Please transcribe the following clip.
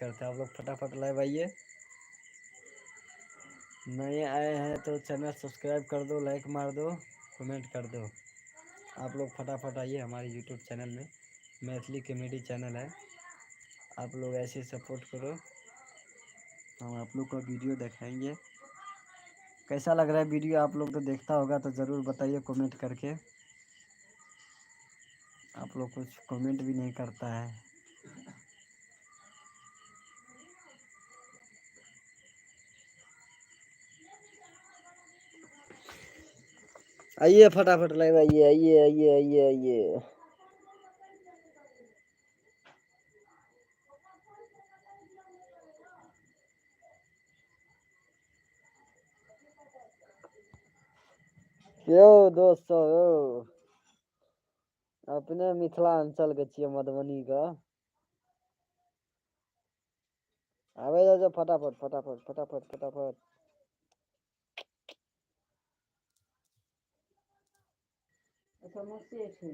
करते हैं। आप लोग फटाफट लाइव आइए, नए आए हैं तो चैनल सब्सक्राइब कर दो, लाइक मार दो, कमेंट कर दो। आप लोग फटाफट आइए हमारे यूट्यूब चैनल में, मैथिली कॉमेडी चैनल है। आप लोग ऐसे सपोर्ट करो, हम आप लोग को वीडियो दिखाएंगे। कैसा लग रहा है वीडियो? आप लोग तो देखता होगा तो ज़रूर बताइए कमेंट करके। आप लोग कुछ कमेंट भी नहीं करता है। आइए फटाफट लाइव आइए, आइए आइए आइए आइए। यो दोस्तों यो, अपने मिथिलांचल के छियै, मधुबनी का। आबे जाओ फटाफट फटाफट फटाफट फटाफट। समस्या छै।